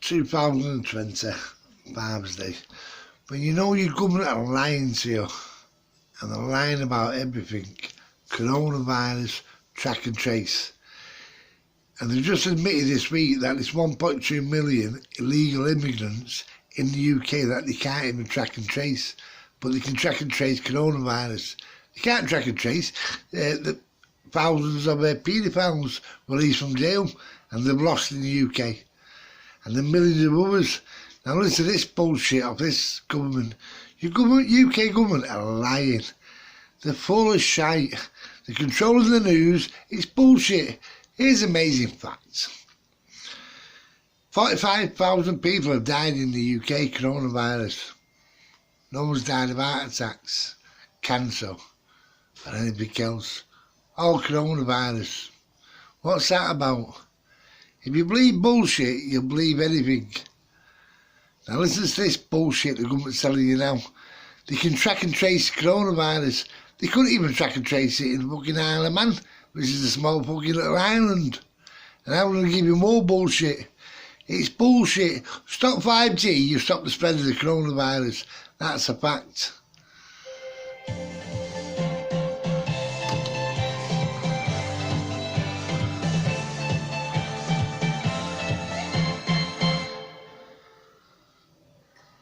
2020, Father's Day. But you know your government are lying to you, and they're lying about everything. Coronavirus, track and trace. And they've just admitted this week that there's 1.2 million illegal immigrants in the UK that they can't even track and trace. But they can track and trace coronavirus. They can't track and trace the thousands of paedophiles released from jail and they've lost in the UK. And the millions of others. Now listen to this bullshit of this government. Your government, UK government, are lying. They're full of shite. They're controlling the news. It's bullshit. Here's amazing facts. 45,000 people have died in the UK coronavirus. No one's died of heart attacks, cancer, or anything else. All coronavirus. What's that about? If you believe bullshit, you'll believe anything. Now listen to this bullshit the government's telling you now. They can track and trace coronavirus. They couldn't even track and trace it in fucking Isle of Man, which is a small fucking little island. And I'm going to give you more bullshit. It's bullshit. Stop 5G, you stop the spread of the coronavirus. That's a fact.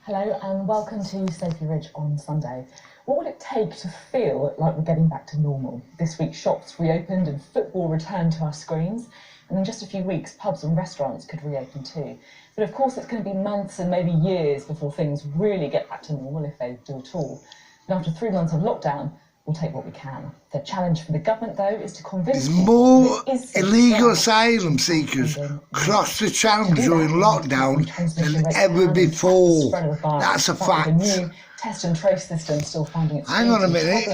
Hello and welcome to Safety Ridge on Sunday. What would it take to feel like we're getting back to normal? This week shops reopened and football returned to our screens, and in just a few weeks pubs and restaurants could reopen too. But of course it's going to be months and maybe years before things really get back to normal, if they do at all. And after 3 months of lockdown, we'll take what we can. The challenge for the government, though, is to convince There's more illegal asylum seekers cross the channel during lockdown than ever before. That's a fact. The new test and trace system still finding its Hang on a minute.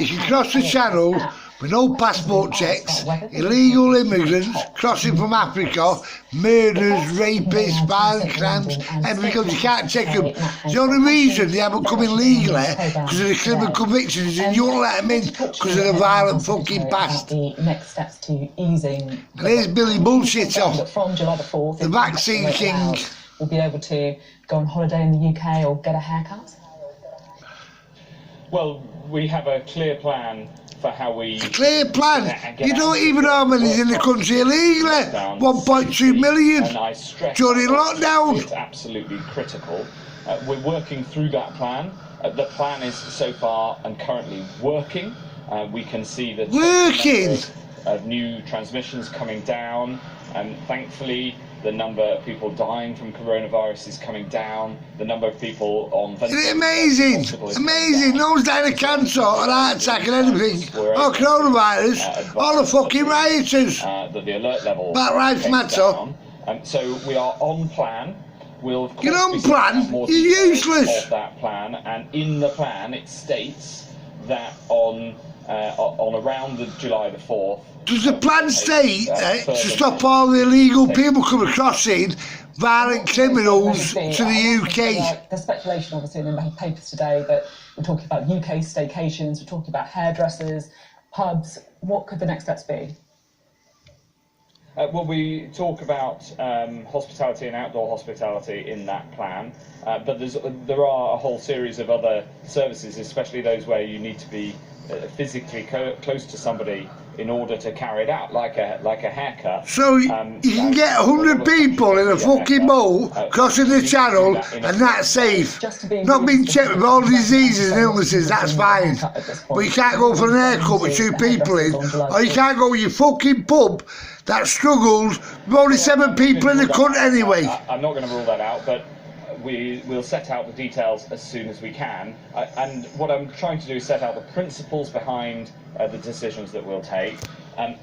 You can cross the channel with no passport checks, illegal immigrants crossing from Africa, murders, rapists, violent crimes, everything else. You can't check them. The only reason they haven't come in legally because of the criminal convictions and you won't let them in because of the violent fucking past. The next steps to easing. And here's Billy Bullshit off, from July the 4th, the vaccine king. We'll be able to go on holiday in the UK or get a haircut. Well, we have a clear plan for how we... A clear plan? You don't even know how many's in the country illegally. 1.2 million during lockdown. It's absolutely critical. We're working through that plan. The plan is so far and currently working. We can see that working of new transmissions coming down, and thankfully the number of people dying from coronavirus is coming down. The number of people on ventilators. Isn't it amazing? Amazing. No one's dying of cancer or heart attack or anything. Or coronavirus. All the fucking rioters. That the alert level. Black Lives Matter. So we are on plan. We'll of course you're on plan? You're useless. Of that plan, and in the plan it states that on around the July the 4th. Does the plan state to stop all the illegal people coming crossing, violent criminals to the UK? There's speculation obviously in the papers today that we're talking about UK staycations, we're talking about hairdressers, pubs. What could the next steps be? Well, we talk about hospitality and outdoor hospitality in that plan, but there are a whole series of other services, especially those where you need to be physically close to somebody in order to carry it out, like a haircut. So you can get 100 people in a fucking boat crossing the channel and that's safe. Not being checked with all diseases and illnesses, that's fine. But you can't go for an haircut with 2 people in, or you can't go to your fucking pub that struggles with only 7 people in the country anyway. I'm not going to rule that out, but we'll set out the details as soon as we can. And what I'm trying to do is set out the principles behind the decisions that we'll take,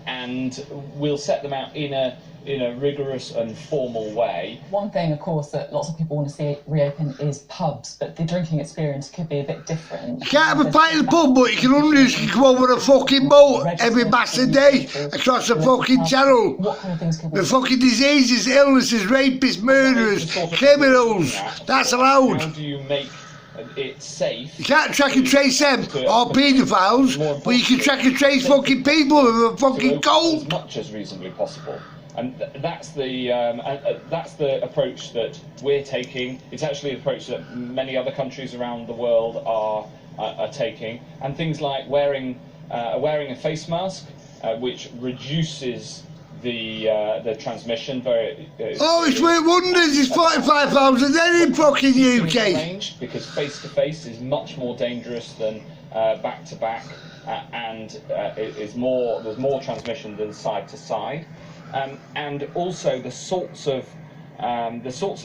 and we'll set them out in a rigorous and formal way. One thing, of course, that lots of people want to see reopen is pubs, but the drinking experience could be a bit different. You can't have a pint in the pub, but you can only come over a fucking boat every bastard day across the fucking channel. What kind of things could we with fucking diseases, illnesses, rapists, murderers, criminals. That's allowed. How do you make it's safe? You can't track and trace them or paedophiles, but you can track and trace fucking people with a fucking cold. As much as reasonably possible. And that's the approach that we're taking. It's actually the approach that many other countries around the world are taking. And things like wearing a face mask, which reduces the transmission very. It's worked wonders. It's £45 a day in fucking UK. Because face to face is much more dangerous than back to back, and there's more transmission than side to side, and also the sorts of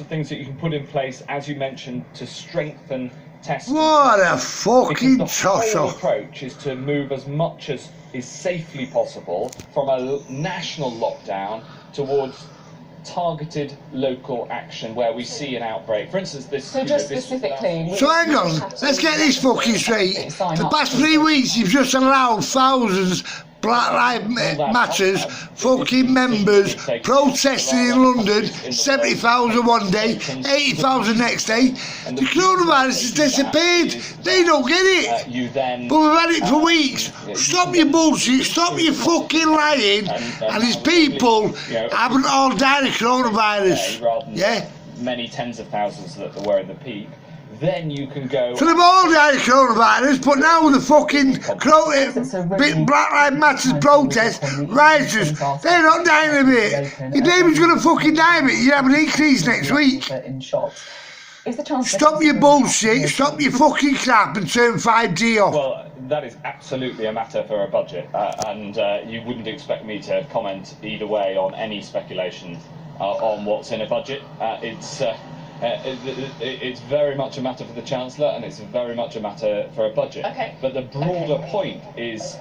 things that you can put in place, as you mentioned, to strengthen testing. What a fucking toss-off! The whole approach is to move as much as is safely possible from a national lockdown towards targeted local action where we see an outbreak. For instance, this. So just specifically. So hang on, let's get this fucking straight. For the past 3 weeks, you've just allowed thousands. Black Lives Matters fucking members protesting in London, 70,000 one day, 80,000 next day. The coronavirus has disappeared. They don't get it. But we've had it for weeks. Stop your bullshit, stop your fucking lying. And these people haven't all died of coronavirus. Yeah? Many tens of thousands that were in the peak. Then you can go. So they've all died of coronavirus, but now with the fucking Black Lives Matter protest, rioters, they're not dying of it. Your neighbour's going to fucking die of it. You have an increase next week. Stop your bullshit, stop your fucking crap and turn 5G off. Well, that is absolutely a matter for a budget, and you wouldn't expect me to comment either way on any speculation on what's in a budget. It's very much a matter for the Chancellor, and it's very much a matter for a budget. Okay. But the broader point's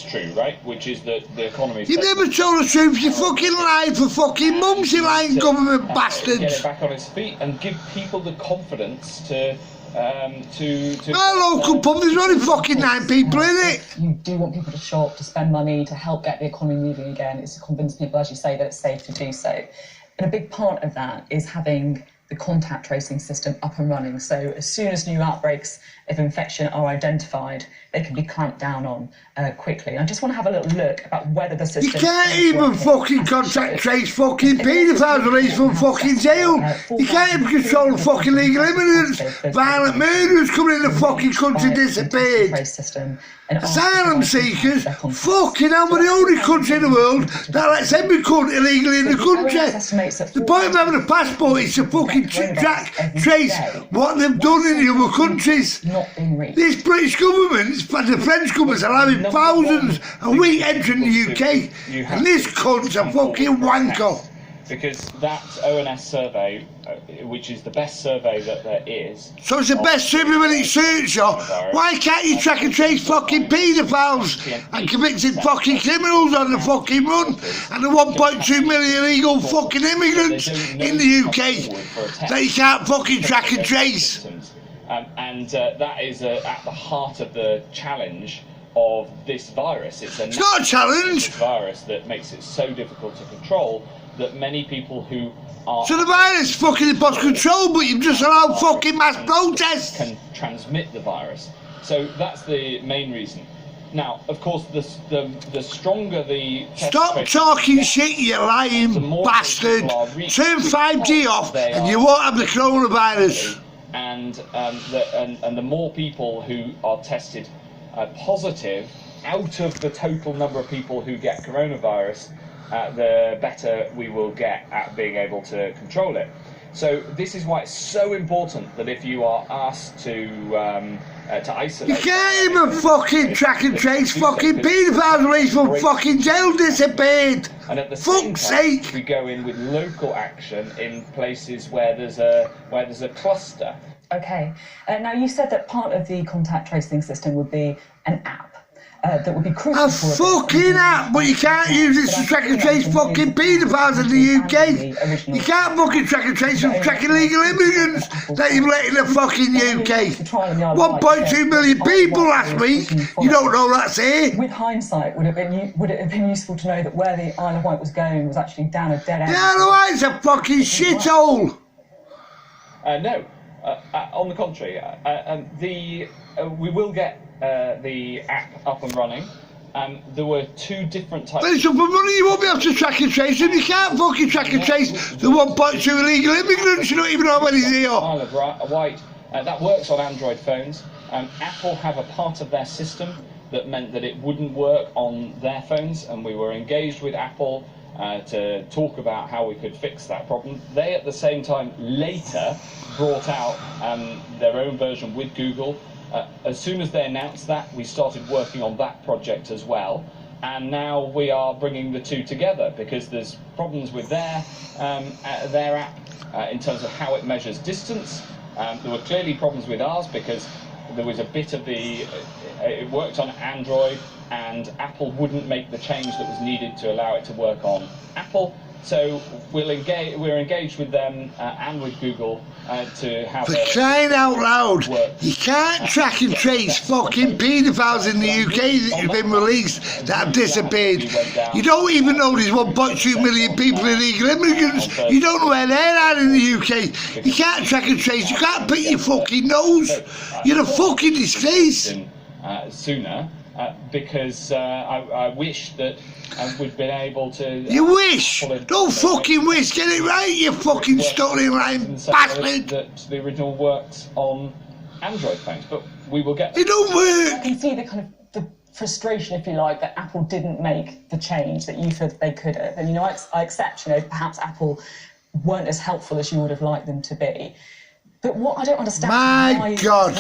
true, right? Which is that the economy. You never told the truth. You fucking lied for fucking months. You lying government bastards. Get it back on its feet and give people the confidence to. Our local pub, there's only fucking 9 people in it. You do want people to shop, to spend money, to help get the economy moving again. It's to convince people, as you say, that it's safe to do so. And a big part of that is having the contact tracing system up and running. So as soon as new outbreaks of infection are identified, they can be clamped down on quickly. And I just want to have a little look about whether the system. You can't even fucking contact trace fucking paedophiles released from fucking jail. You can't even control fucking legal immigrants. Violent murderers coming in the fucking country disappeared. Asylum seekers, fucking hell, we're the only country in the world that lets every country illegally in the country. The point of having a passport is to fucking track, trace what they've done in the other countries. This British government, the French government's allowing thousands a week entering the UK, and this cunt's a fucking wanker. Because that ONS survey, which is the best survey that there is. So it's the best survey when it's searched, why can't you track and trace fucking paedophiles and convicted fucking criminals on the fucking run and the 1.2 million illegal fucking immigrants in the UK that you can't fucking track and trace? That is at the heart of the challenge of this virus. It's not a challenge. Virus that makes it so difficult to control that many people who are. So the virus fucking impossible control, but you've just allowed fucking mass protests. Can transmit the virus. So that's the main reason. Now, of course, the stronger the. Stop talking shit, you lying bastard. Turn 5G off, and you won't have the coronavirus. And the more people who are tested positive out of the total number of people who get coronavirus, the better we will get at being able to control it. So this is why it's so important that if you are asked to isolate. You can't even fucking track and trace fucking paedophiles released from fucking jail disappeared. And at the same time, we go in with local action in places where there's a cluster. Okay. Now you said that part of the contact tracing system would be an app. That would be crucial. A fucking app, but you can't use it to track and trace fucking paedophiles in the UK. You can't fucking track and trace from tracking legal immigrants that you've let in the fucking UK. 1.2 million people last week. You don't know that's here. With hindsight, would it have been useful to know that where the Isle of Wight was going was actually down a dead end? The Isle of Wight's a fucking shithole. No. On the contrary, we will get the app up and running. there were two different types. But it's up for money, you won't be able to track and trace them. You can't fucking track and trace the 1.2 illegal immigrants. You don't even know how many's here. Isle of Wight. That works on Android phones. Apple have a part of their system that meant that it wouldn't work on their phones, and we were engaged with Apple to talk about how we could fix that problem. They, at the same time, later brought out their own version with Google. As soon as they announced that, we started working on that project as well. And now we are bringing the two together because there's problems with their app in terms of how it measures distance. There were clearly problems with ours because there was a bit of it worked on Android and Apple wouldn't make the change that was needed to allow it to work on Apple. So we're engaged with them and with Google to have. For crying out loud, you can't track and trace fucking paedophiles in the UK that have been released that have disappeared. You don't even know there's 1.2 million people illegal immigrants. You don't know where they are in the UK. You can't track and trace. You can't pick your fucking nose. You're a fucking disgrace. Sooner. Because I wish that we'd been able to... You wish! Don't fucking wish! Get it right, you fucking stuttering lying bastard! That the original works on Android phones, but we will get... It don't work! I can see the kind of the frustration, if you like, that Apple didn't make the change that you thought they could have. And, you know, I accept, you know, perhaps Apple weren't as helpful as you would have liked them to be. But what I don't understand My God,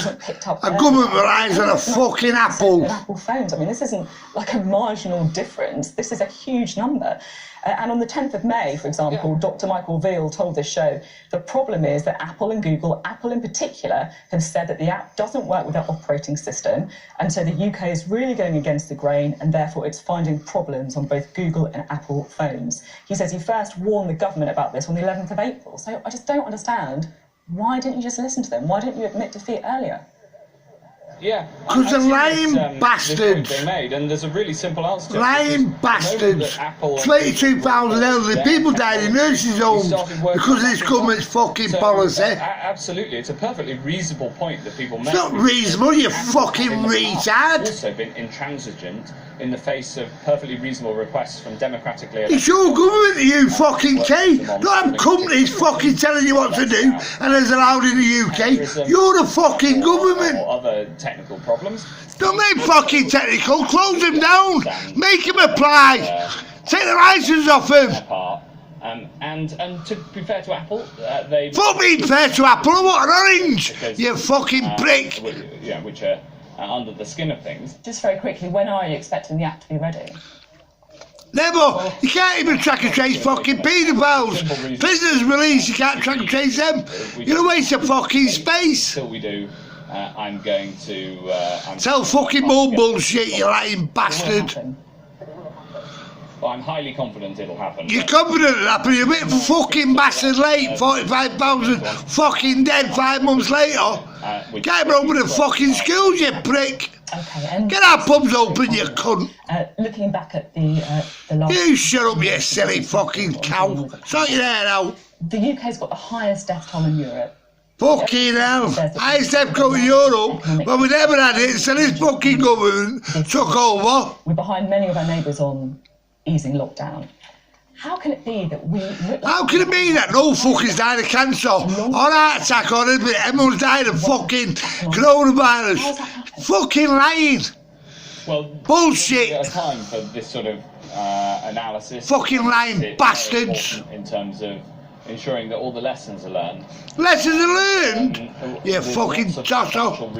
a government relies on a fucking Apple. Apple phones. I mean, this isn't like a marginal difference. This is a huge number. And on the 10th of May, for example, Dr. Michael Veal told this show, the problem is that Apple and Google, Apple in particular, have said that the app doesn't work with their operating system. And so the UK is really going against the grain, and therefore it's finding problems on both Google and Apple phones. He says he first warned the government about this on the 11th of April. So I just don't understand. Why didn't you just listen to them? Why didn't you admit defeat earlier? Yeah, because they're lying bastards. They made, and there's a really simple answer. Lying bastards. 22,000 elderly people died in nursing homes because of this government's fucking policy. Absolutely, it's a perfectly reasonable point that people make. It's not reasonable, you fucking retard. Also been intransigent in the face of perfectly reasonable requests from democratically elected. It's your government, you fucking K. Not have companies fucking telling you what to do and as allowed in the UK. You're the fucking government. Or other technical problems. Don't make fucking technical. Close them down. Make them apply. Take the license off them. And to be fair to Apple, they... Fuck me fair to Apple. I want an orange. You fucking prick. Yeah, which are under the skin of things. Just very quickly, when are you expecting the app to be ready? Never. You can't even track and trace fucking paedophiles. Prisoners released, you can't track and trace them. You're a waste of fucking space. Until we do, I'm going to... Tell fucking more bullshit, you lying bastard. Well, I'm highly confident it'll happen. You're confident it'll happen? You're a bit fucking bastard late. 45,000 fucking dead 5 months later. Can't even open the fucking schools, you prick. Okay, and get our pubs open, you cunt. Looking back at the last... You shut up, you silly fucking cow. Sort your hair out. The UK's got the highest death toll in Europe. Fucking hell. Highest death toll in Europe. Well, we never had it, so this fucking government took over. We're behind many of our neighbours on easing lockdown. How can it be that we... How can it be that no fuckers died of cancer, or heart attack, or everyone's died of fucking coronavirus? Fucking lying. Well, bullshit. There's a time for this sort of analysis. Fucking lying bastards. In terms of ensuring that all the lessons are learned. Lessons are learned? You fucking tosser.